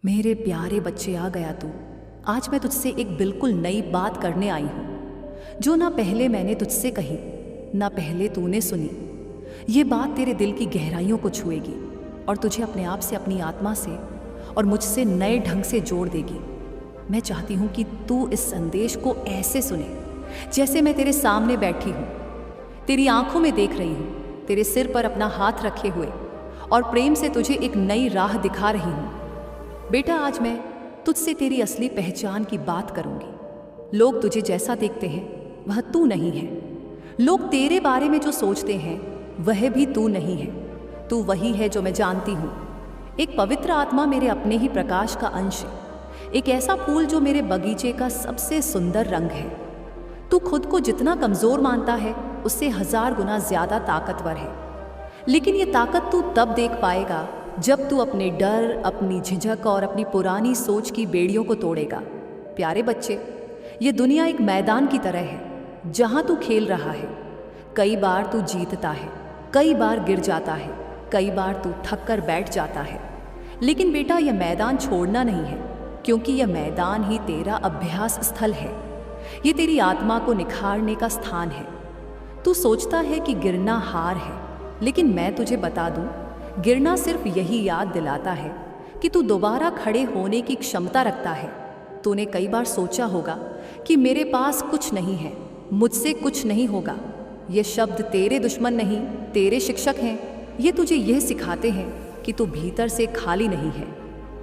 मेरे प्यारे बच्चे, आ गया तू। आज मैं तुझसे एक बिल्कुल नई बात करने आई हूँ, जो ना पहले मैंने तुझसे कही, ना पहले तूने सुनी। ये बात तेरे दिल की गहराइयों को छुएगी और तुझे अपने आप से, अपनी आत्मा से और मुझसे नए ढंग से जोड़ देगी। मैं चाहती हूँ कि तू इस संदेश को ऐसे सुने जैसे मैं तेरे सामने बैठी हूँ, तेरी आंखों में देख रही हूँ, तेरे सिर पर अपना हाथ रखे हुए और प्रेम से तुझे एक नई राह दिखा रही हूँ। बेटा, आज मैं तुझसे तेरी असली पहचान की बात करूंगी। लोग तुझे जैसा देखते हैं वह तू नहीं है। लोग तेरे बारे में जो सोचते हैं वह भी तू नहीं है। तू वही है जो मैं जानती हूँ। एक पवित्र आत्मा, मेरे अपने ही प्रकाश का अंश, एक ऐसा फूल जो मेरे बगीचे का सबसे सुंदर रंग है। तू खुद को जितना कमजोर मानता है उससे 1000 गुना ज्यादा ताकतवर है। लेकिन ये ताकत तू तब देख पाएगा जब तू अपने डर, अपनी झिझक और अपनी पुरानी सोच की बेड़ियों को तोड़ेगा। प्यारे बच्चे, ये दुनिया एक मैदान की तरह है जहां तू खेल रहा है। कई बार तू जीतता है, कई बार गिर जाता है, कई बार तू थक कर बैठ जाता है। लेकिन बेटा, यह मैदान छोड़ना नहीं है, क्योंकि यह मैदान ही तेरा अभ्यास स्थल है। ये तेरी आत्मा को निखारने का स्थान है। तू सोचता है कि गिरना हार है, लेकिन मैं तुझे बता दूं, गिरना सिर्फ यही याद दिलाता है कि तू दोबारा खड़े होने की क्षमता रखता है। तूने कई बार सोचा होगा कि मेरे पास कुछ नहीं है, मुझसे कुछ नहीं होगा। ये शब्द तेरे दुश्मन नहीं, तेरे शिक्षक हैं। ये तुझे यह सिखाते हैं कि तू भीतर से खाली नहीं है,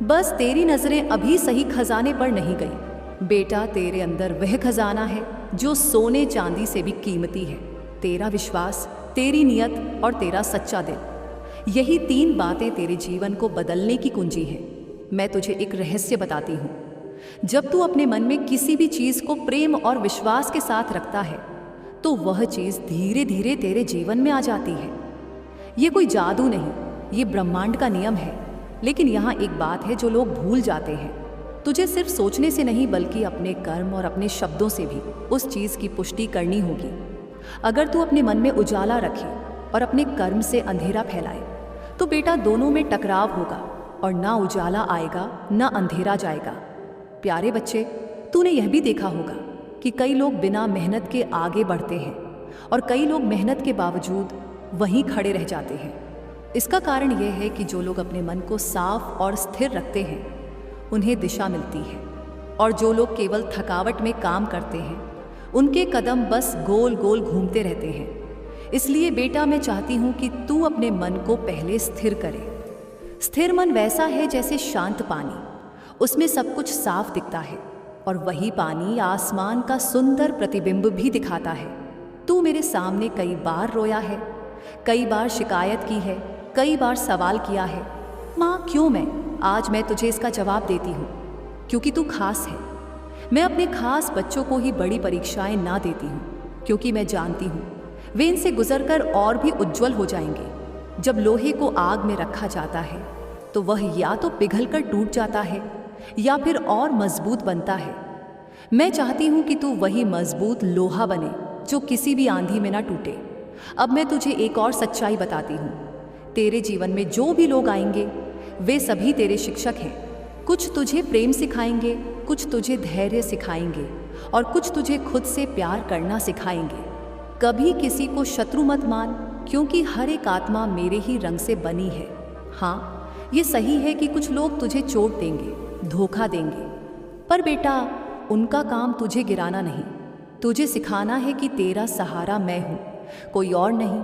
बस तेरी नजरें अभी सही खजाने पर नहीं गई। बेटा, तेरे अंदर वह खजाना है जो सोने चांदी से भी कीमती है। तेरा विश्वास, तेरी नियत और तेरा सच्चा दिल। यही 3 बातें तेरे जीवन को बदलने की कुंजी है। मैं तुझे एक रहस्य बताती हूँ। जब तू अपने मन में किसी भी चीज को प्रेम और विश्वास के साथ रखता है तो वह चीज धीरे धीरे तेरे जीवन में आ जाती है। ये कोई जादू नहीं, ये ब्रह्मांड का नियम है। लेकिन यहाँ एक बात है जो लोग भूल जाते हैं। तुझे सिर्फ सोचने से नहीं, बल्कि अपने कर्म और अपने शब्दों से भी उस चीज की पुष्टि करनी होगी। अगर तू अपने मन में उजाला रखे और अपने कर्म से अंधेरा फैलाए तो बेटा, दोनों में टकराव होगा और ना उजाला आएगा ना अंधेरा जाएगा। प्यारे बच्चे, तूने यह भी देखा होगा कि कई लोग बिना मेहनत के आगे बढ़ते हैं और कई लोग मेहनत के बावजूद वहीं खड़े रह जाते हैं। इसका कारण यह है कि जो लोग अपने मन को साफ और स्थिर रखते हैं उन्हें दिशा मिलती है, और जो लोग केवल थकावट में काम करते हैं उनके कदम बस गोल गोल घूमते रहते हैं। इसलिए बेटा, मैं चाहती हूँ कि तू अपने मन को पहले स्थिर करे। स्थिर मन वैसा है जैसे शांत पानी, उसमें सब कुछ साफ दिखता है और वही पानी आसमान का सुंदर प्रतिबिंब भी दिखाता है। तू मेरे सामने कई बार रोया है, कई बार शिकायत की है, कई बार सवाल किया है, माँ क्यों मैं? आज मैं तुझे इसका जवाब देती हूँ, क्योंकि तू खास है। मैं अपने खास बच्चों को ही बड़ी परीक्षाएं ना देती हूँ, क्योंकि मैं जानती हूँ वे इनसे गुजरकर और भी उज्जवल हो जाएंगे। जब लोहे को आग में रखा जाता है तो वह या तो पिघलकर टूट जाता है या फिर और मजबूत बनता है। मैं चाहती हूँ कि तू वही मजबूत लोहा बने जो किसी भी आंधी में ना टूटे। अब मैं तुझे एक और सच्चाई बताती हूँ। तेरे जीवन में जो भी लोग आएंगे वे सभी तेरे शिक्षक हैं। कुछ तुझे प्रेम सिखाएंगे, कुछ तुझे धैर्य सिखाएंगे और कुछ तुझे खुद से प्यार करना सिखाएंगे। कभी किसी को शत्रु मत मान, क्योंकि हर एक आत्मा मेरे ही रंग से बनी है। हाँ, ये सही है कि कुछ लोग तुझे चोट देंगे, धोखा देंगे, पर बेटा, उनका काम तुझे गिराना नहीं, तुझे सिखाना है कि तेरा सहारा मैं हूँ, कोई और नहीं।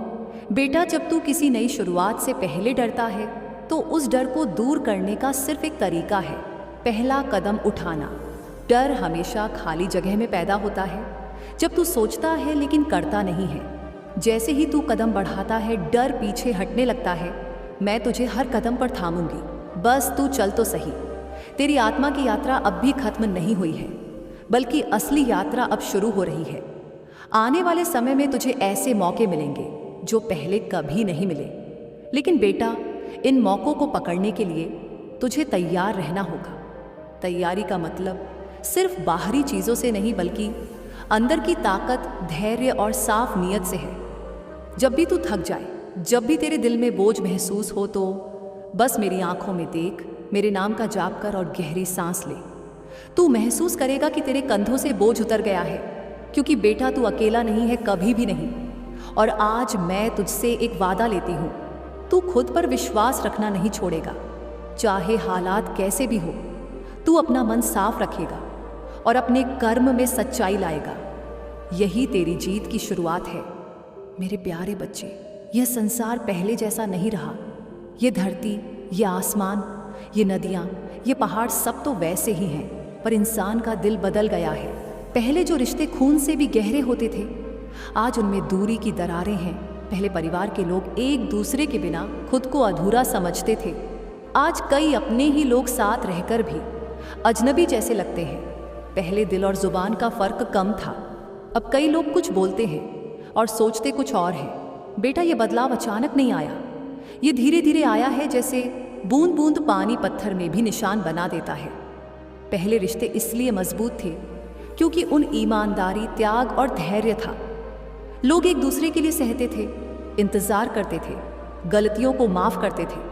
बेटा, जब तू किसी नई शुरुआत से पहले डरता है तो उस डर को दूर करने का सिर्फ एक तरीका है, पहला कदम उठाना। डर हमेशा खाली जगह में पैदा होता है, जब तू सोचता है लेकिन करता नहीं है। जैसे ही तू कदम बढ़ाता है, डर पीछे हटने लगता है। मैं तुझे हर कदम पर थामूंगी, बस तू चल तो सही। तेरी आत्मा की यात्रा अब भी खत्म नहीं हुई है, बल्कि असली यात्रा अब शुरू हो रही है। आने वाले समय में तुझे ऐसे मौके मिलेंगे जो पहले कभी नहीं मिले। लेकिन बेटा, इन मौक़ों को पकड़ने के लिए तुझे तैयार रहना होगा। तैयारी का मतलब सिर्फ बाहरी चीज़ों से नहीं, बल्कि अंदर की ताकत, धैर्य और साफ नियत से है। जब भी तू थक जाए, जब भी तेरे दिल में बोझ महसूस हो, तो बस मेरी आंखों में देख, मेरे नाम का जाप कर और गहरी सांस ले। तू महसूस करेगा कि तेरे कंधों से बोझ उतर गया है, क्योंकि बेटा तू अकेला नहीं है, कभी भी नहीं। और आज मैं तुझसे एक वादा लेती हूँ, तू खुद पर विश्वास रखना नहीं छोड़ेगा। चाहे हालात कैसे भी हो, तू अपना मन साफ रखेगा और अपने कर्म में सच्चाई लाएगा। यही तेरी जीत की शुरुआत है। मेरे प्यारे बच्चे, यह संसार पहले जैसा नहीं रहा। ये धरती, ये आसमान, ये नदियाँ, ये पहाड़ सब तो वैसे ही हैं, पर इंसान का दिल बदल गया है। पहले जो रिश्ते खून से भी गहरे होते थे, आज उनमें दूरी की दरारें हैं। पहले परिवार के लोग एक दूसरे के बिना खुद को अधूरा समझते थे। आज कई अपने ही लोग साथ रहकर भी अजनबी जैसे लगते हैं। पहले दिल और जुबान का फर्क कम था, अब कई लोग कुछ बोलते हैं और सोचते कुछ और है। बेटा, ये बदलाव अचानक नहीं आया, ये धीरे धीरे आया है, जैसे बूंद बूंद पानी पत्थर में भी निशान बना देता है। पहले रिश्ते इसलिए मजबूत थे क्योंकि उन ईमानदारी, त्याग और धैर्य था। लोग एक दूसरे के लिए सहते थे, इंतजार करते थे, गलतियों को माफ करते थे।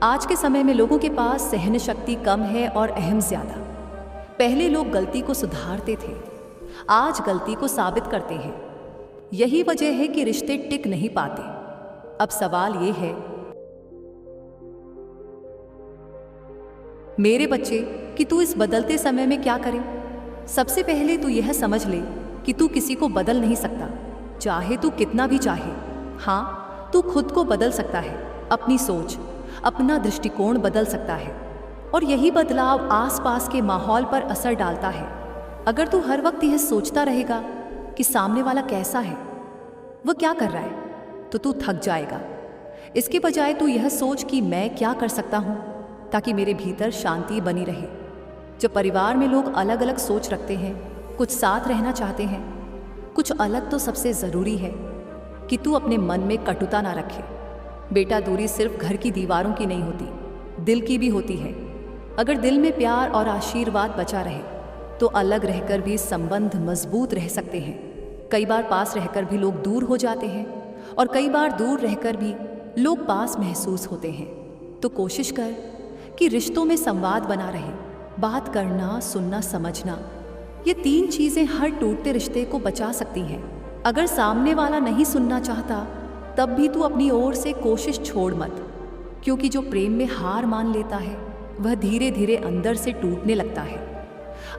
आज के समय में लोगों के पास सहन शक्ति कम है और अहम ज्यादा। पहले लोग गलती को सुधारते थे, आज गलती को साबित करते हैं। यही वजह है कि रिश्ते टिक नहीं पाते। अब सवाल ये है मेरे बच्चे कि तू इस बदलते समय में क्या करे। सबसे पहले तू यह समझ ले कि तू किसी को बदल नहीं सकता, चाहे तू कितना भी चाहे। हाँ, तू खुद को बदल सकता है, अपनी सोच, अपना दृष्टिकोण बदल सकता है, और यही बदलाव आसपास के माहौल पर असर डालता है। अगर तू हर वक्त यह सोचता रहेगा कि सामने वाला कैसा है, वह क्या कर रहा है, तो तू थक जाएगा। इसके बजाय तू यह सोच कि मैं क्या कर सकता हूँ ताकि मेरे भीतर शांति बनी रहे। जब परिवार में लोग अलग अलग सोच रखते हैं, कुछ साथ रहना चाहते हैं, कुछ अलग, तो सबसे ज़रूरी है कि तू अपने मन में कटुता ना रखे। बेटा, दूरी सिर्फ घर की दीवारों की नहीं होती, दिल की भी होती है। अगर दिल में प्यार और आशीर्वाद बचा रहे तो अलग रहकर भी संबंध मजबूत रह सकते हैं। कई बार पास रहकर भी लोग दूर हो जाते हैं, और कई बार दूर रहकर भी लोग पास महसूस होते हैं। तो कोशिश कर कि रिश्तों में संवाद बना रहे। बात करना, सुनना, समझना, ये 3 चीज़ें हर टूटते रिश्ते को बचा सकती हैं। अगर सामने वाला नहीं सुनना चाहता, तब भी तू अपनी ओर से कोशिश छोड़ मत, क्योंकि जो प्रेम में हार मान लेता है वह धीरे धीरे अंदर से टूटने लगता है।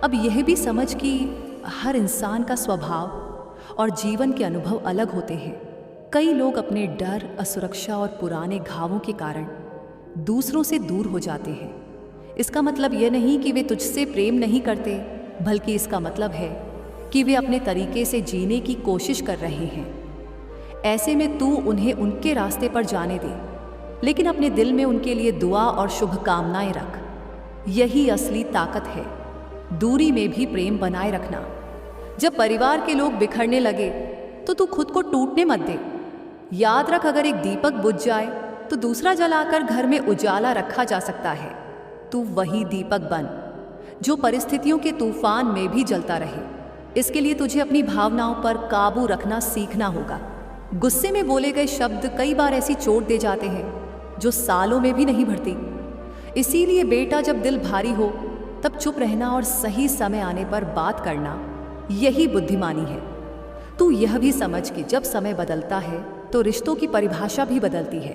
अब यह भी समझ कि हर इंसान का स्वभाव और जीवन के अनुभव अलग होते हैं। कई लोग अपने डर, असुरक्षा और पुराने घावों के कारण दूसरों से दूर हो जाते हैं। इसका मतलब यह नहीं कि वे तुझसे प्रेम नहीं करते, बल्कि इसका मतलब है कि वे अपने तरीके से जीने की कोशिश कर रहे हैं। ऐसे में तू उन्हें उनके रास्ते पर जाने दे, लेकिन अपने दिल में उनके लिए दुआ और शुभकामनाएं रख। यही असली ताकत है, दूरी में भी प्रेम बनाए रखना। जब परिवार के लोग बिखरने लगे तो तू खुद को टूटने मत दे। याद रख, अगर एक दीपक बुझ जाए तो दूसरा जलाकर घर में उजाला रखा जा सकता है। तू वही दीपक बन जो परिस्थितियों के तूफान में भी जलता रहे। इसके लिए तुझे अपनी भावनाओं पर काबू रखना सीखना होगा। गुस्से में बोले गए शब्द कई बार ऐसी चोट दे जाते हैं जो सालों में भी नहीं भरती। इसीलिए बेटा, जब दिल भारी हो तब चुप रहना और सही समय आने पर बात करना, यही बुद्धिमानी है। तू यह भी समझ कि जब समय बदलता है तो रिश्तों की परिभाषा भी बदलती है।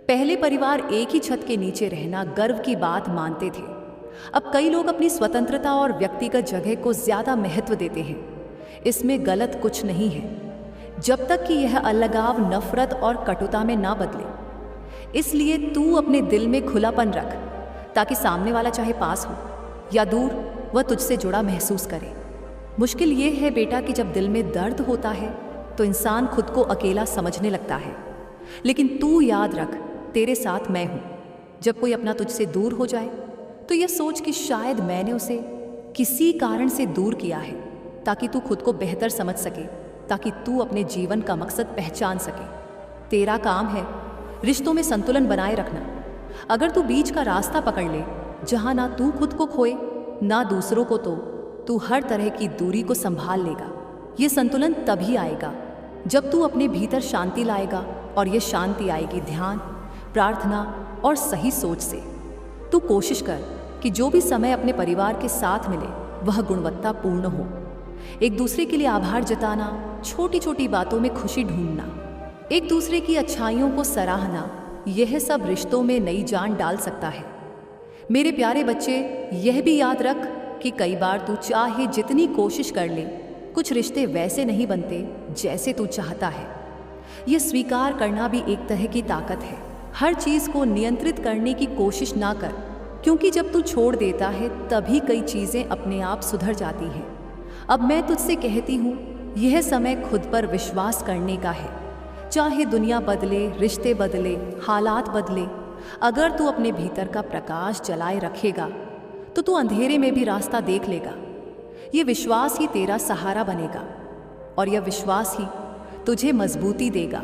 पहले परिवार एक ही छत के नीचे रहना गर्व की बात मानते थे। अब कई लोग अपनी स्वतंत्रता और व्यक्तिगत जगह को ज्यादा महत्व देते हैं। इसमें गलत कुछ नहीं है, जब तक कि यह अलगाव नफरत और कटुता में ना बदले। इसलिए तू अपने दिल में खुलापन रख, ताकि सामने वाला चाहे पास हो या दूर, वह तुझसे जुड़ा महसूस करे। मुश्किल ये है बेटा कि जब दिल में दर्द होता है तो इंसान खुद को अकेला समझने लगता है। लेकिन तू याद रख, तेरे साथ मैं हूँ। जब कोई अपना तुझसे दूर हो जाए तो यह सोच कि शायद मैंने उसे किसी कारण से दूर किया है, ताकि तू खुद को बेहतर समझ सके, ताकि तू अपने जीवन का मकसद पहचान सके। तेरा काम है रिश्तों में संतुलन बनाए रखना। अगर तू बीच का रास्ता पकड़ ले, जहाँ ना तू खुद को खोए ना दूसरों को, तो तू हर तरह की दूरी को संभाल लेगा। ये संतुलन तभी आएगा जब तू अपने भीतर शांति लाएगा, और ये शांति आएगी ध्यान, प्रार्थना और सही सोच से। तू कोशिश कर कि जो भी समय अपने परिवार के साथ मिले वह गुणवत्तापूर्ण हो। एक दूसरे के लिए आभार जताना, छोटी छोटी बातों में खुशी ढूंढना, एक दूसरे की अच्छाइयों को सराहना, यह सब रिश्तों में नई जान डाल सकता है। मेरे प्यारे बच्चे, यह भी याद रख कि कई बार तू चाहे जितनी कोशिश कर ले, कुछ रिश्ते वैसे नहीं बनते जैसे तू चाहता है। यह स्वीकार करना भी एक तरह की ताकत है। हर चीज़ को नियंत्रित करने की कोशिश ना कर, क्योंकि जब तू छोड़ देता है तभी कई चीज़ें अपने आप सुधर जाती हैं। अब मैं तुझसे कहती हूँ, यह समय खुद पर विश्वास करने का है। चाहे दुनिया बदले, रिश्ते बदले, हालात बदले, अगर तू अपने भीतर का प्रकाश जलाए रखेगा तो तू अंधेरे में भी रास्ता देख लेगा। ये विश्वास ही तेरा सहारा बनेगा और यह विश्वास ही तुझे मजबूती देगा।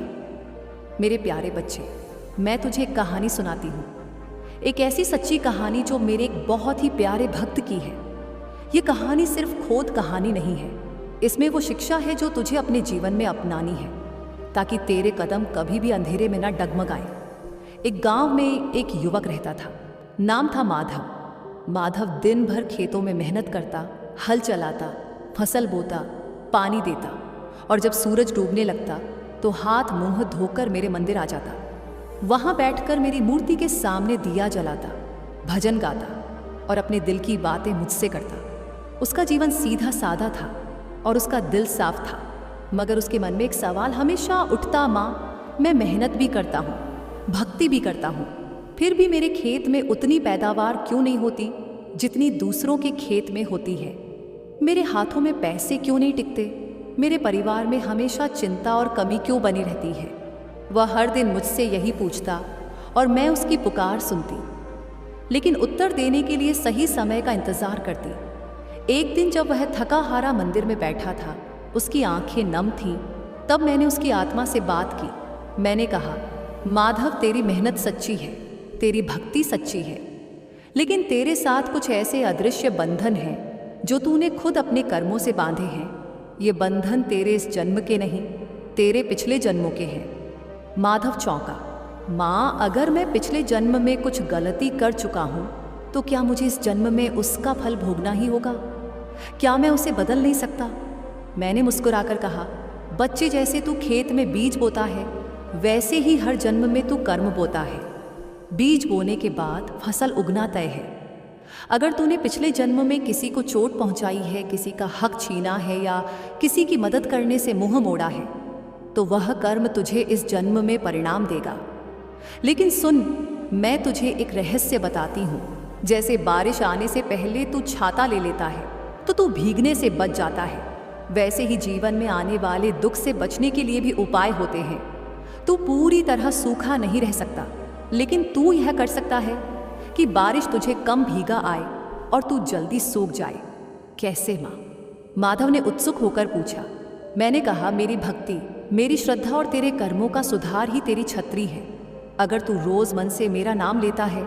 मेरे प्यारे बच्चे, मैं तुझे एक कहानी सुनाती हूँ, एक ऐसी सच्ची कहानी जो मेरे एक बहुत ही प्यारे भक्त की है। ये कहानी सिर्फ खोद कहानी नहीं है, इसमें वो शिक्षा है जो तुझे अपने जीवन में अपनानी है ताकि तेरे कदम कभी भी अंधेरे में न डगमगाए। एक गांव में एक युवक रहता था, नाम था माधव। माधव दिन भर खेतों में मेहनत करता, हल चलाता, फसल बोता, पानी देता और जब सूरज डूबने लगता तो हाथ मुंह धोकर मेरे मंदिर आ जाता। वहाँ बैठकर मेरी मूर्ति के सामने दिया जलाता, भजन गाता और अपने दिल की बातें मुझसे करता। उसका जीवन सीधा साधा था और उसका दिल साफ था, मगर उसके मन में एक सवाल हमेशा उठता, माँ, मैं मेहनत भी करता हूँ, भक्ति भी करता हूँ, फिर भी मेरे खेत में उतनी पैदावार क्यों नहीं होती जितनी दूसरों के खेत में होती है? मेरे हाथों में पैसे क्यों नहीं टिकते? मेरे परिवार में हमेशा चिंता और कमी क्यों बनी रहती है? वह हर दिन मुझसे यही पूछता और मैं उसकी पुकार सुनती, लेकिन उत्तर देने के लिए सही समय का इंतजार करती। एक दिन जब वह थका हारा मंदिर में बैठा था, उसकी आंखें नम थीं, तब मैंने उसकी आत्मा से बात की। मैंने कहा, माधव, तेरी मेहनत सच्ची है, तेरी भक्ति सच्ची है, लेकिन तेरे साथ कुछ ऐसे अदृश्य बंधन हैं जो तूने खुद अपने कर्मों से बांधे हैं। ये बंधन तेरे इस जन्म के नहीं, तेरे पिछले जन्मों के हैं। माधव चौंका। माँ, अगर मैं पिछले जन्म में कुछ गलती कर चुका हूँ तो क्या मुझे इस जन्म में उसका फल भोगना ही होगा? क्या मैं उसे बदल नहीं सकता? मैंने मुस्कुराकर कहा, बच्चे, जैसे तू खेत में बीज बोता है वैसे ही हर जन्म में तू कर्म बोता है। बीज बोने के बाद फसल उगना तय है। अगर तूने पिछले जन्म में किसी को चोट पहुंचाई है, किसी का हक छीना है या किसी की मदद करने से मुंह मोड़ा है, तो वह कर्म तुझे इस जन्म में परिणाम देगा। लेकिन सुन, मैं तुझे एक रहस्य बताती हूँ। जैसे बारिश आने से पहले तू छाता ले लेता है तो तू भीगने से बच जाता है, वैसे ही जीवन में आने वाले दुख से बचने के लिए भी उपाय होते हैं। तू पूरी तरह सूखा नहीं रह सकता, लेकिन तू यह कर सकता है कि बारिश तुझे कम भीगा आए और तू जल्दी सूख जाए। कैसे माँ? माधव ने उत्सुक होकर पूछा। मैंने कहा, मेरी भक्ति, मेरी श्रद्धा और तेरे कर्मों का सुधार ही तेरी छतरी है। अगर तू रोज मन से मेरा नाम लेता है,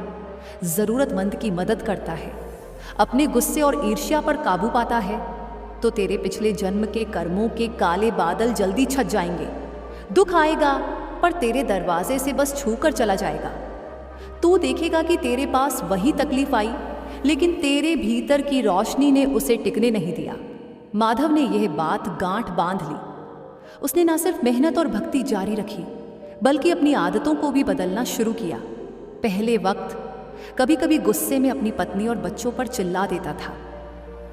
जरूरतमंद की मदद करता है, अपने गुस्से और ईर्ष्या पर काबू पाता है, तो तेरे पिछले जन्म के कर्मों के काले बादल जल्दी छट जाएंगे। दुख आएगा पर तेरे दरवाजे से बस छूकर चला जाएगा। तू देखेगा कि तेरे पास वही तकलीफ आई, लेकिन तेरे भीतर की रोशनी ने उसे टिकने नहीं दिया। माधव ने यह बात गांठ बांध ली। उसने न सिर्फ मेहनत और भक्ति जारी रखी, बल्कि अपनी आदतों को भी बदलना शुरू किया। पहले वक्त कभी कभी गुस्से में अपनी पत्नी और बच्चों पर चिल्ला देता था,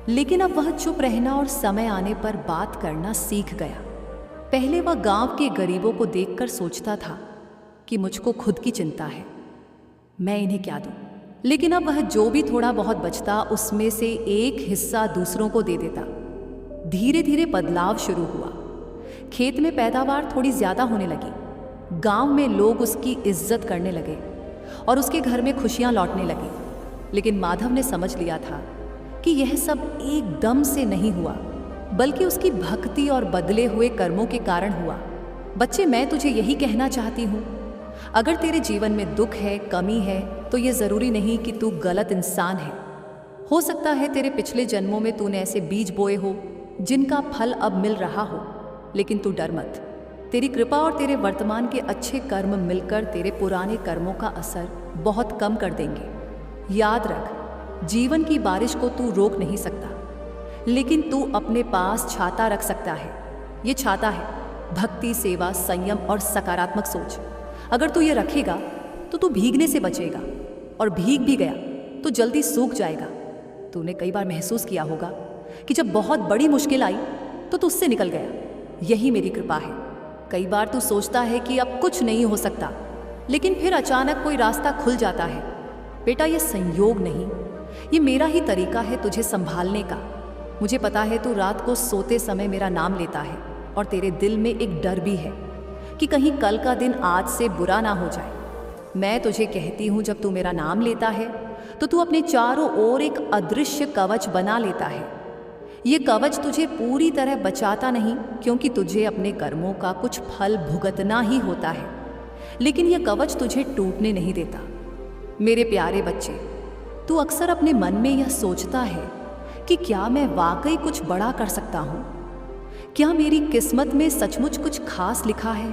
लेकिन अब वह चुप रहना और समय आने पर बात करना सीख गया। पहले वह गांव के गरीबों को देखकर सोचता था कि मुझको खुद की चिंता है, मैं इन्हें क्या दूं। लेकिन अब वह जो भी थोड़ा बहुत बचता उसमें से एक हिस्सा दूसरों को दे देता। धीरे धीरे बदलाव शुरू हुआ। खेत में पैदावार थोड़ी ज्यादा होने लगी, गांव में लोग उसकी इज्जत करने लगे और उसके घर में खुशियां लौटने लगी। लेकिन माधव ने समझ लिया था कि यह सब एकदम से नहीं हुआ, बल्कि उसकी भक्ति और बदले हुए कर्मों के कारण हुआ। बच्चे, मैं तुझे यही कहना चाहती हूँ, अगर तेरे जीवन में दुख है, कमी है, तो ये ज़रूरी नहीं कि तू गलत इंसान है। हो सकता है तेरे पिछले जन्मों में तूने ऐसे बीज बोए हो जिनका फल अब मिल रहा हो, लेकिन तू डर मत। तेरी कृपा और तेरे वर्तमान के अच्छे कर्म मिलकर तेरे पुराने कर्मों का असर बहुत कम कर देंगे। याद रख, जीवन की बारिश को तू रोक नहीं सकता, लेकिन तू अपने पास छाता रख सकता है। ये छाता है भक्ति, सेवा, संयम और सकारात्मक सोच। अगर तू ये रखेगा तो तू भीगने से बचेगा, और भीग भी गया तो जल्दी सूख जाएगा। तूने कई बार महसूस किया होगा कि जब बहुत बड़ी मुश्किल आई तो तू उससे निकल गया। यही मेरी कृपा है। कई बार तू सोचता है कि अब कुछ नहीं हो सकता, लेकिन फिर अचानक कोई रास्ता खुल जाता है। बेटा, ये संयोग नहीं, ये मेरा ही तरीका है तुझे संभालने का। मुझे पता है तू रात को सोते समय मेरा नाम लेता है, और तेरे दिल में एक डर भी है कि कहीं कल का दिन आज से बुरा ना हो जाए। मैं तुझे कहती हूँ, जब तू मेरा नाम लेता है तो तू अपने चारों ओर एक अदृश्य कवच बना लेता है। ये कवच तुझे पूरी तरह बचाता नहीं, क्योंकि तुझे अपने कर्मों का कुछ फल भुगतना ही होता है, लेकिन यह कवच तुझे टूटने नहीं देता। मेरे प्यारे बच्चे, तू अक्सर अपने मन में यह सोचता है कि क्या मैं वाकई कुछ बड़ा कर सकता हूँ? क्या मेरी किस्मत में सचमुच कुछ खास लिखा है?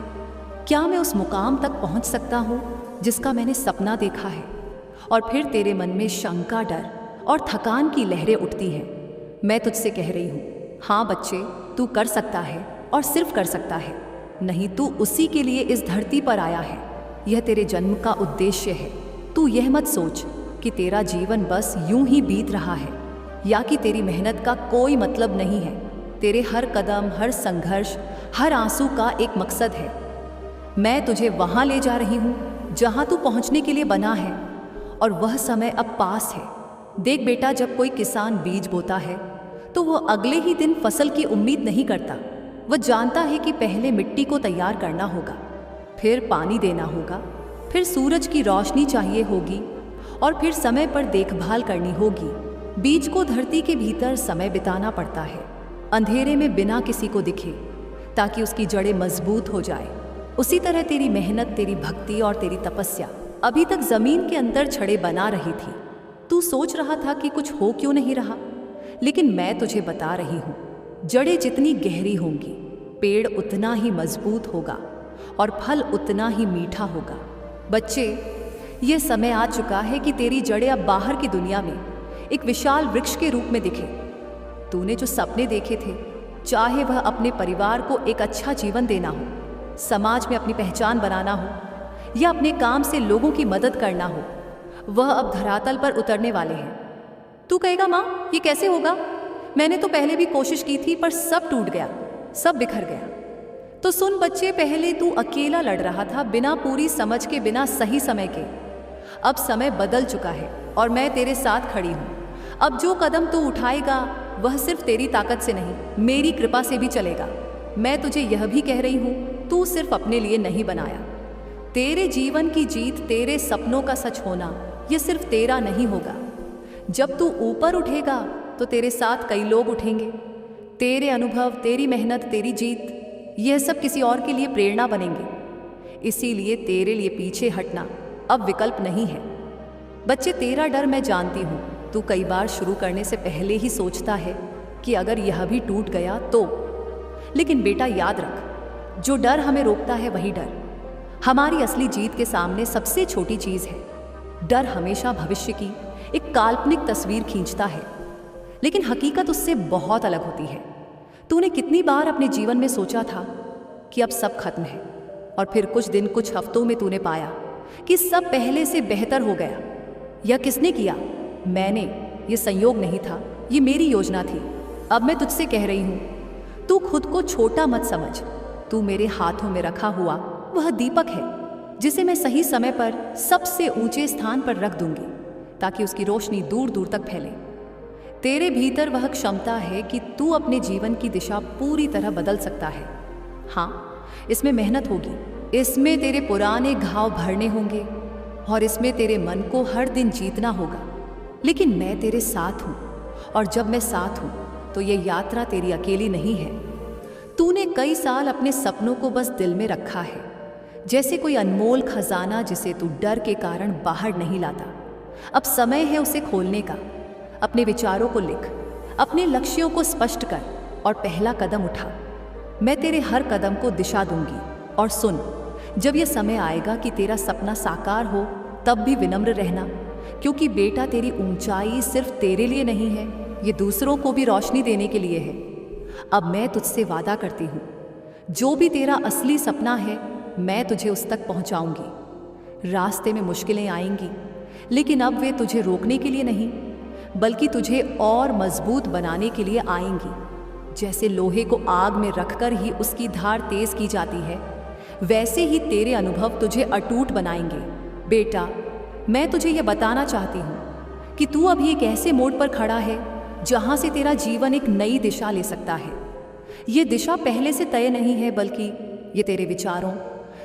क्या मैं उस मुकाम तक पहुँच सकता हूँ जिसका मैंने सपना देखा है? और फिर तेरे मन में शंका, डर और थकान की लहरें उठती हैं। मैं तुझसे कह रही हूँ, हाँ बच्चे, तू कर सकता है, और सिर्फ कर सकता है। नहीं, तू उसी के लिए इस धरती पर आया है। यह तेरे जन्म का उद्देश्य है। तू यह मत सोच कि तेरा जीवन बस यूं ही बीत रहा है, या कि तेरी मेहनत का कोई मतलब नहीं है। तेरे हर कदम, हर संघर्ष, हर आंसू का एक मकसद है। मैं तुझे वहाँ ले जा रही हूँ जहाँ तू पहुँचने के लिए बना है, और वह समय अब पास है। देख बेटा, जब कोई किसान बीज बोता है तो वह अगले ही दिन फसल की उम्मीद नहीं करता। वह जानता है कि पहले मिट्टी को तैयार करना होगा, फिर पानी देना होगा, फिर सूरज की रोशनी चाहिए होगी, और फिर समय पर देखभाल करनी होगी। बीज को धरती के भीतर समय बिताना पड़ता है, अंधेरे में बिना किसी को दिखे, ताकि उसकी जड़ें मजबूत हो जाए। उसी तरह तेरी मेहनत, तेरी भक्ति और तेरी तपस्या अभी तक जमीन के अंदर छड़े बना रही थी। तू सोच रहा था कि कुछ हो क्यों नहीं रहा, लेकिन मैं तुझे बता रही हूँ, जड़ें जितनी गहरी होंगी, पेड़ उतना ही मजबूत होगा, और फल उतना ही मीठा होगा। बच्चे, ये समय आ चुका है कि तेरी जड़ें अब बाहर की दुनिया में एक विशाल वृक्ष के रूप में दिखे। तूने जो सपने देखे थे, चाहे वह अपने परिवार को एक अच्छा जीवन देना हो, समाज में अपनी पहचान बनाना हो, या अपने काम से लोगों की मदद करना हो, वह अब धरातल पर उतरने वाले हैं। तू कहेगा, माँ ये कैसे होगा? मैंने तो पहले भी कोशिश की थी, पर सब टूट गया, सब बिखर गया। तो सुन बच्चे, पहले तू अकेला लड़ रहा था, बिना पूरी समझ के, बिना सही समय के। अब समय बदल चुका है, और मैं तेरे साथ खड़ी हूँ। अब जो कदम तू उठाएगा वह सिर्फ तेरी ताकत से नहीं, मेरी कृपा से भी चलेगा। मैं तुझे यह भी कह रही हूँ, तू सिर्फ अपने लिए नहीं बनाया। तेरे जीवन की जीत, तेरे सपनों का सच होना, यह सिर्फ तेरा नहीं होगा। जब तू ऊपर उठेगा तो तेरे साथ कई लोग उठेंगे। तेरे अनुभव, तेरी मेहनत, तेरी जीत, यह सब किसी और के लिए प्रेरणा बनेंगे। इसीलिए तेरे लिए पीछे हटना अब विकल्प नहीं है। बच्चे, तेरा डर मैं जानती हूँ। तू कई बार शुरू करने से पहले ही सोचता है कि अगर यह भी टूट गया तो। लेकिन बेटा याद रख, जो डर हमें रोकता है वही डर हमारी असली जीत के सामने सबसे छोटी चीज़ है। डर हमेशा भविष्य की एक काल्पनिक तस्वीर खींचता है, लेकिन हकीकत उससे बहुत अलग होती है। तूने कितनी बार अपने जीवन में सोचा था कि अब सब खत्म है, और फिर कुछ दिन, कुछ हफ्तों में तूने पाया कि सब पहले से बेहतर हो गया। यह किसने किया? मैंने। ये संयोग नहीं था, ये मेरी योजना थी। अब मैं तुझसे कह रही हूँ, तू खुद को छोटा मत समझ। तू मेरे हाथों में रखा हुआ वह दीपक है, जिसे मैं सही समय पर सबसे ऊंचे स्थान पर रख दूंगी, ताकि उसकी रोशनी दूर दूर तक फैले। तेरे भीतर वह क्षमता है कि तू अपने जीवन की दिशा पूरी तरह बदल सकता है। हाँ, इसमें मेहनत होगी, इसमें तेरे पुराने घाव भरने होंगे, और इसमें तेरे मन को हर दिन जीतना होगा। लेकिन मैं तेरे साथ हूँ, और जब मैं साथ हूँ तो ये यात्रा तेरी अकेली नहीं है। तूने कई साल अपने सपनों को बस दिल में रखा है, जैसे कोई अनमोल खजाना जिसे तू डर के कारण बाहर नहीं लाता। अब समय है उसे खोलने का। अपने विचारों को लिख, अपने लक्ष्यों को स्पष्ट कर, और पहला कदम उठा। मैं तेरे हर कदम को दिशा दूंगी। और सुन, जब यह समय आएगा कि तेरा सपना साकार हो, तब भी विनम्र रहना, क्योंकि बेटा तेरी ऊंचाई सिर्फ तेरे लिए नहीं है, ये दूसरों को भी रोशनी देने के लिए है। अब मैं तुझसे वादा करती हूँ, जो भी तेरा असली सपना है मैं तुझे उस तक पहुँचाऊँगी। रास्ते में मुश्किलें आएंगी, लेकिन अब वे तुझे रोकने के लिए नहीं बल्कि तुझे और मजबूत बनाने के लिए आएंगी। जैसे लोहे को आग में रखकर ही उसकी धार तेज की जाती है, वैसे ही तेरे अनुभव तुझे अटूट बनाएंगे। बेटा, मैं तुझे यह बताना चाहती हूँ कि तू अभी एक ऐसे मोड़ पर खड़ा है जहाँ से तेरा जीवन एक नई दिशा ले सकता है। ये दिशा पहले से तय नहीं है, बल्कि ये तेरे विचारों,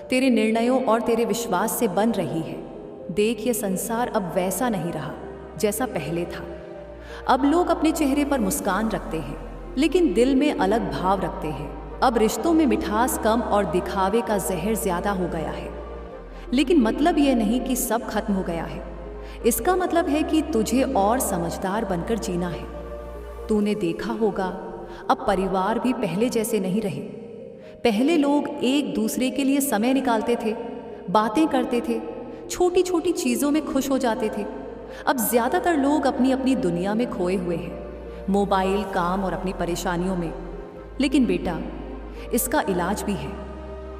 तेरे निर्णयों और तेरे विश्वास से बन रही है। देख, ये संसार अब वैसा नहीं रहा जैसा पहले था। अब लोग अपने चेहरे पर मुस्कान रखते हैं, लेकिन दिल में अलग भाव रखते हैं। अब रिश्तों में मिठास कम और दिखावे का जहर ज्यादा हो गया है। लेकिन मतलब यह नहीं कि सब खत्म हो गया है। इसका मतलब है कि तुझे और समझदार बनकर जीना है। तूने देखा होगा, अब परिवार भी पहले जैसे नहीं रहे। पहले लोग एक दूसरे के लिए समय निकालते थे, बातें करते थे, छोटी छोटी चीज़ों में खुश हो जाते थे। अब ज़्यादातर लोग अपनी अपनी दुनिया में खोए हुए हैं, मोबाइल, काम और अपनी परेशानियों में। लेकिन बेटा, इसका इलाज भी है।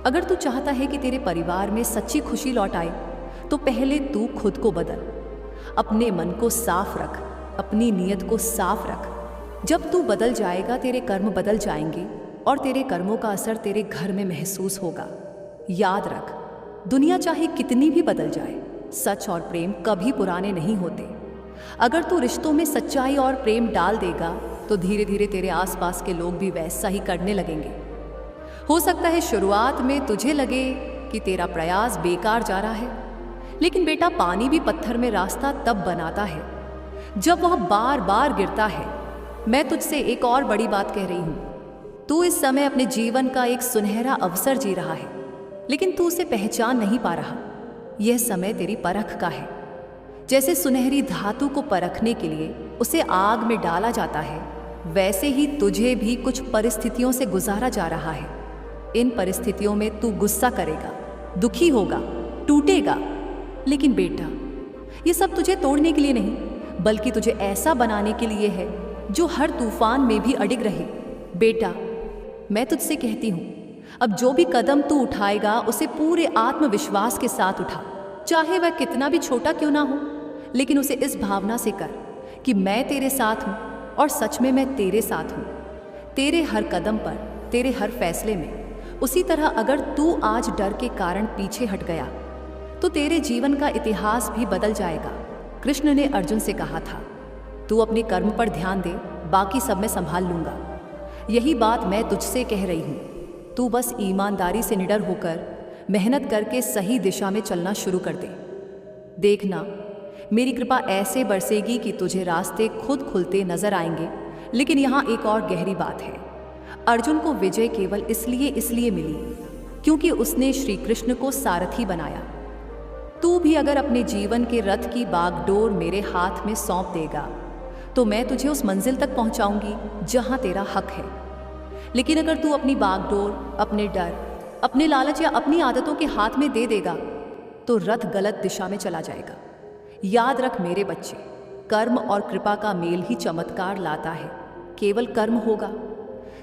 अगर तू चाहता है कि तेरे परिवार में सच्ची खुशी लौट आए, तो पहले तू खुद को बदल। अपने मन को साफ रख, अपनी नीयत को साफ रख। जब तू बदल जाएगा, तेरे कर्म बदल जाएंगे और तेरे कर्मों का असर तेरे घर में महसूस होगा। याद रख, दुनिया चाहे कितनी भी बदल जाए, सच और प्रेम कभी पुराने नहीं होते। अगर तू रिश्तों में सच्चाई और प्रेम डाल देगा, तो धीरे धीरे तेरे आसपास के लोग भी वैसा ही करने लगेंगे। हो सकता है शुरुआत में तुझे लगे कि तेरा प्रयास बेकार जा रहा है, लेकिन बेटा, पानी भी पत्थर में रास्ता तब बनाता है जब वह बार बार गिरता है। मैं तुझसे एक और बड़ी बात कह रही हूँ। तू इस समय अपने जीवन का एक सुनहरा अवसर जी रहा है, लेकिन तू उसे पहचान नहीं पा रहा। यह समय तेरी परख का है। जैसे सुनहरी धातु को परखने के लिए उसे आग में डाला जाता है, वैसे ही तुझे भी कुछ परिस्थितियों से गुजारा जा रहा है। इन परिस्थितियों में तू गुस्सा करेगा, दुखी होगा, टूटेगा, लेकिन बेटा, ये सब तुझे तोड़ने के लिए नहीं, बल्कि तुझे ऐसा बनाने के लिए है जो हर तूफान में भी अडिग रहे। बेटा, मैं तुझसे कहती हूँ, अब जो भी कदम तू उठाएगा उसे पूरे आत्मविश्वास के साथ उठा। चाहे वह कितना भी छोटा क्यों ना हो, लेकिन उसे इस भावना से कर कि मैं तेरे साथ हूँ, और सच में मैं तेरे साथ हूँ। तेरे हर कदम पर, तेरे हर फैसले में। उसी तरह अगर तू आज डर के कारण पीछे हट गया, तो तेरे जीवन का इतिहास भी बदल जाएगा। कृष्ण ने अर्जुन से कहा था, तू अपने कर्म पर ध्यान दे, बाकी सब मैं संभाल लूंगा। यही बात मैं तुझसे कह रही हूँ। तू बस ईमानदारी से निडर होकर मेहनत करके सही दिशा में चलना शुरू कर दे। देखना, मेरी कृपा ऐसे बरसेगी कि तुझे रास्ते खुद खुलते नजर आएंगे। लेकिन यहाँ एक और गहरी बात है। अर्जुन को विजय केवल इसलिए मिली क्योंकि उसने श्री कृष्ण को सारथी बनाया। तू भी अगर अपने जीवन के रथ की बागडोर मेरे हाथ में सौंप देगा, तो मैं तुझे उस मंजिल तक पहुंचाऊंगी जहां तेरा हक है। लेकिन अगर तू अपनी बागडोर अपने डर, अपने लालच या अपनी आदतों के हाथ में दे देगा, तो रथ गलत दिशा में चला जाएगा। याद रख मेरे बच्चे, कर्म और कृपा का मेल ही चमत्कार लाता है। केवल कर्म होगा,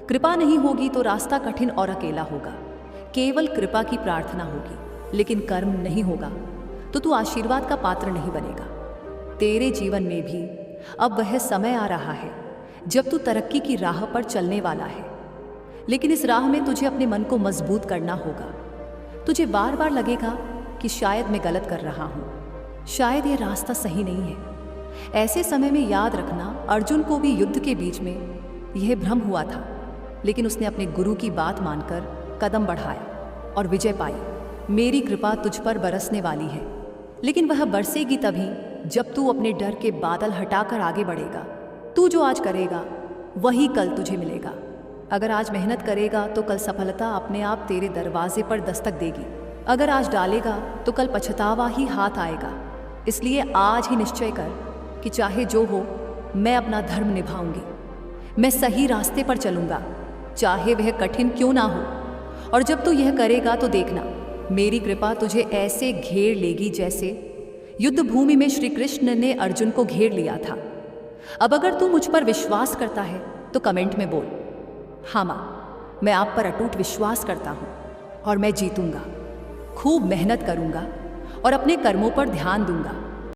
कृपा नहीं होगी तो रास्ता कठिन और अकेला होगा। केवल कृपा की प्रार्थना होगी, लेकिन कर्म नहीं होगा तो तू आशीर्वाद का पात्र नहीं बनेगा। तेरे जीवन में भी अब वह समय आ रहा है जब तू तरक्की की राह पर चलने वाला है। लेकिन इस राह में तुझे अपने मन को मजबूत करना होगा। तुझे बार बार लगेगा कि शायद मैं गलत कर रहा हूँ, शायद ये रास्ता सही नहीं है। ऐसे समय में याद रखना, अर्जुन को भी युद्ध के बीच में यह भ्रम हुआ था, लेकिन उसने अपने गुरु की बात मानकर कदम बढ़ाया और विजय पाई। मेरी कृपा तुझ पर बरसने वाली है, लेकिन वह बरसेगी तभी जब तू अपने डर के बादल हटाकर आगे बढ़ेगा। तू जो आज करेगा वही कल तुझे मिलेगा। अगर आज मेहनत करेगा तो कल सफलता अपने आप तेरे दरवाजे पर दस्तक देगी। अगर आज डालेगा तो कल पछतावा ही हाथ आएगा। इसलिए आज ही निश्चय कर कि चाहे जो हो, मैं अपना धर्म निभाऊंगी। मैं सही रास्ते पर चलूंगा, चाहे वह कठिन क्यों ना हो। और जब तू यह करेगा तो देखना, मेरी कृपा तुझे ऐसे घेर लेगी जैसे युद्ध भूमि में श्री कृष्ण ने अर्जुन को घेर लिया था। अब अगर तू मुझ पर विश्वास करता है तो कमेंट में बोल, हाँ माँ, मैं आप पर अटूट विश्वास करता हूँ और मैं जीतूंगा, खूब मेहनत करूंगा और अपने कर्मों पर ध्यान दूंगा।